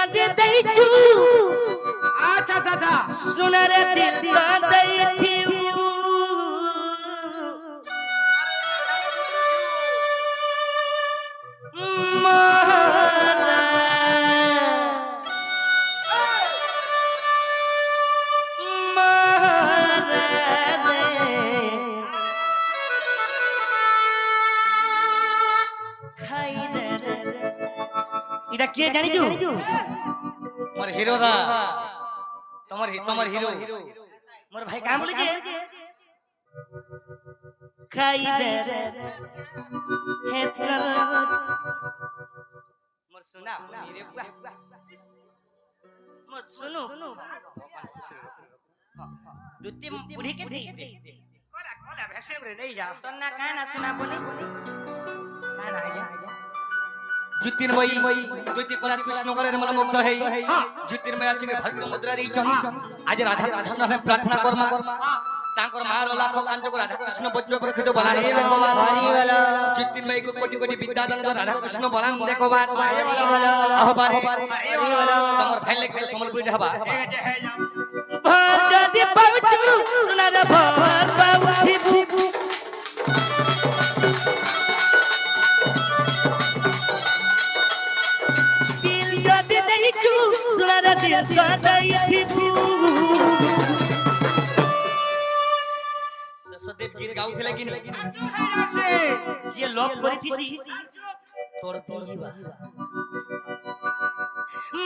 যদি দেইছু আচ্ছা দাদা সোনার দিল দেইছিউ মহারা এটা কে জানিছু মোর হিরো দা তোমার হিরো মোর ভাই কাম বলেছে খাই দে রে হেত কর মোর সোনা মেরে মোর শুনো ভগবান খুশি দুটি বুড়ি কে দেই দে কোলা কোলা ভেসে রে নেই যা তোর না কায় না শোনা বলি কায় না আইয়া জ্যোতির্ময়ী দুইটি কলা কৃষ্ণকলের মন মুগ্ধ হই জ্যোতির্ময় আসিবে ভক্ত মুদ্রা দেইছন আজ রাধা কৃষ্ণ হে প্রার্থনা করমা তাঙ্কর মার লাখ কাঞ্চক রাধা কৃষ্ণ বজ্র করে খিত বলান হরি বল জ্যোতির্ময়ী কো কোটি কোটি বিদ্যা দান রাধা কৃষ্ণ বলান দেখবা আহবারে তোমার ভাই লেগে সম্বলপুরি হবা ভর যদি পাউছু সোনার ভর পাউথিবু দিল যদি দেইছু সোনার দিল দেইছিবু সদেব গীত গাউথিলে কিনি যে লভ করিছিস তোর পিজিবা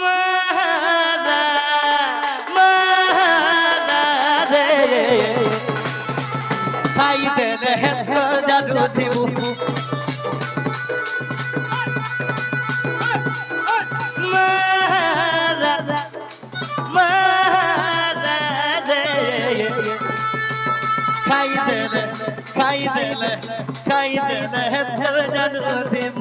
মারা মারা রে খাই দেলে তোর জাদু দিবু মারা মারা রে খাই দেলে তোর জাদু দেব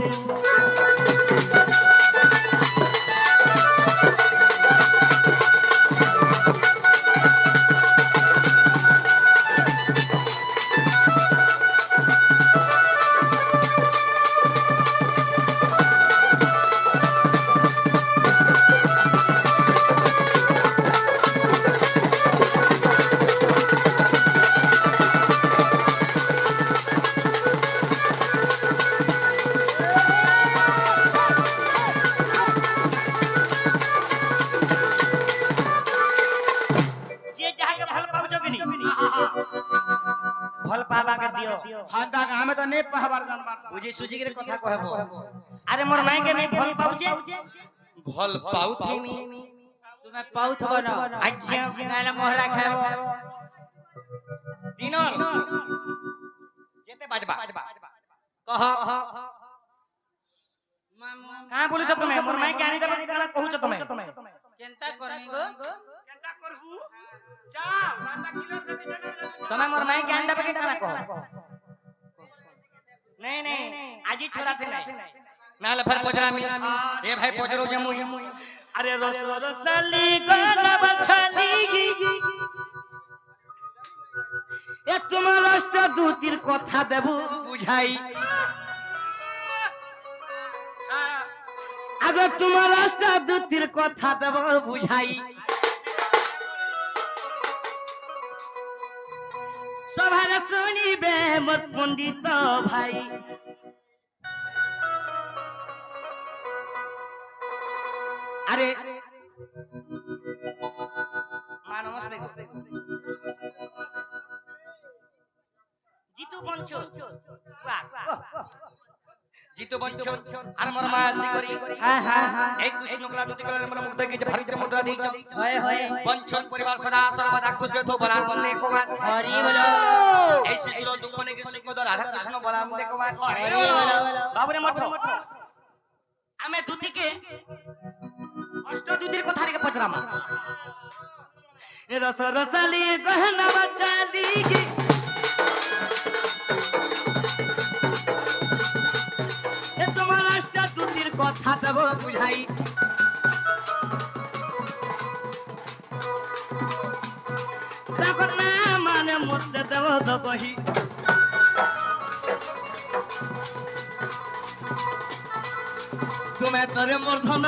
যে যাকে ভাল পাউছ কিনি ভাল পাবা কে দিও হাত দাগ আমি তো নে পাহাবার জানবার বুঝি সুজি করে কথা কহব আরে মোর মাইকে আমি ভাল পাউছে ভাল পাউথিমি তুমি পাউথব না আজ্ঞা নাইলা মোহরা খাইব দিনর যেতে বাজবা কহ কাঁ বলছ তুমি মোর মাইকে আনি দেবে কালা কহুছ তুমি কেনতা করমি গো কেনটা করবু যা রাতা কিলো থেকে জেনে তুমি মোর মাইকে আনি দেবে কালা কহ नहीं नहीं आज ही छोड़ा थे नहीं নালে ফের পজরামি এ ভাই পজরো যে মুই अरे रस रसली गाना बछली এ তোমার রাস্তা দুটির কথা দেব বুঝাই আগে তোমার রাস্তা দুটির কথা দেব বুঝাই সবার শুনিবে মোর পণ্ডিত ভাই আরে মা নমস্তে জিতু বঞ্চল জিতু বঞ্চন আর মোর মা আসি করি হ্যাঁ হ্যাঁ হ্যাঁ এই কৃষ্ণ কলা দুটি কলার মন মুগ্ধ হয়ে ভারতীয় মুদ্রা দিয়েছ হয় হয় বঞ্চন পরিবার সদা সর্বদা খুশ রেথো বলা নে কোমান হরি বলো এই শিশুর দুঃখ নেকি সুখ দ রাধা কৃষ্ণ বলা নে কোমান হরি বলো বাবুরে মঠ আমি দুটিকে অষ্ট দুটির কথা রেখে পচরাম রস রসালি গহনা বাচালি এ তোমার অষ্ট দুটির কথা দেব বুঝাই তখন না মানে মরতে দেব দবহি তুমি তোরে মোর ধন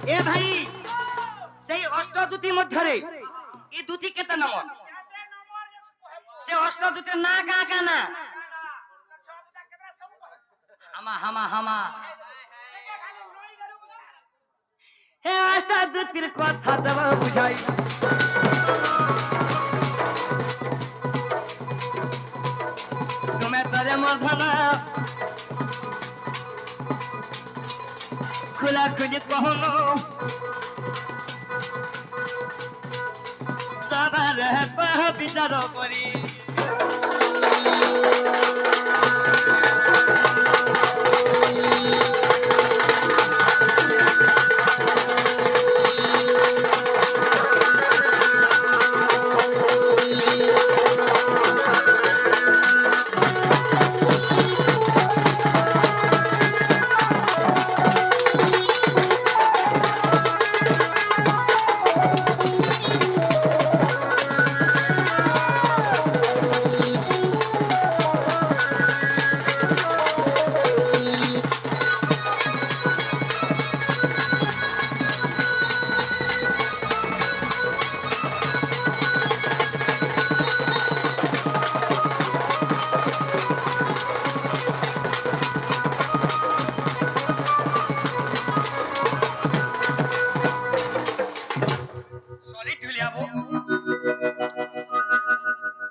এ ভাই সেই অষ্টদূতি মধ্যে এই দুটি কেতে নম্বর সে অষ্টদূতের না কা কা না হামা হামা হামা হে অষ্টদূতির কথা দেব বুঝাই তুমি তরে মধনা খোলা খুঁজে কহনো সবার বিচার করি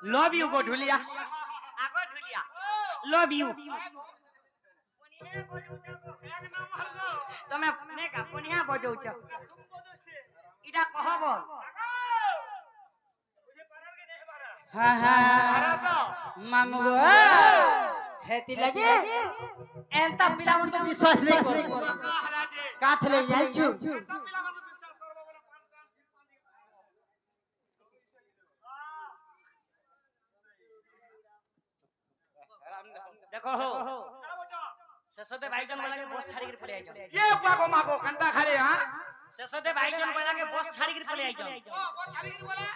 Love you, go Dhulia. Ago Dhulia. Love you. તમે ને કા કોનિયા બજાવ છો ইটা কহব হ্যাঁ হ্যাঁ মামু গো হেতি লাগি এন্তা পিলা মনকে বিশ্বাস নাই কর কাথলে যাইছু দেখো শেষতে ভাইজন বলাকে বস ছাড়ি করে পড়ে আইজন ये पागो मागो कंटा खाले हां শেষতে ভাইজন বলাকে বস ছাড়ি করে পড়ে আইজন ओ वो छाड़ी गिर बोला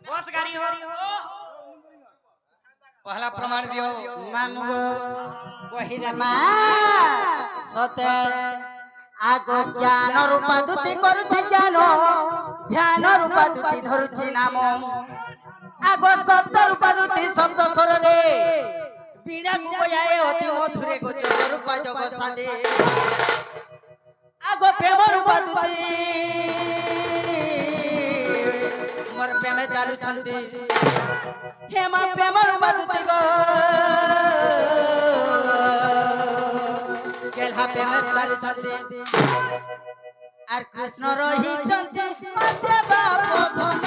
বস গাড়ি हो पहला प्रमाण दियो মামু গো কহি দে মা সতে আগো জ্ঞান রূপা দুতি করুছি জ্ঞান ধ্যান রূপা দুতি ধরুছি নাম আগো শব্দ রূপা দুতি শব্দ স্বরে বিনা গুবয়ায়ে অতি মধুরে গোচর রূপা জগ সাদে আগো প্রেম রূপা দুতি মোর প্রেমে চালু ছন্তি হেমা প্রেম রূপা দুতি গো কেলহা প্রেমে চালু ছন্তি আর কৃষ্ণ রহি ছন্তি মধ্যে বাপ ধন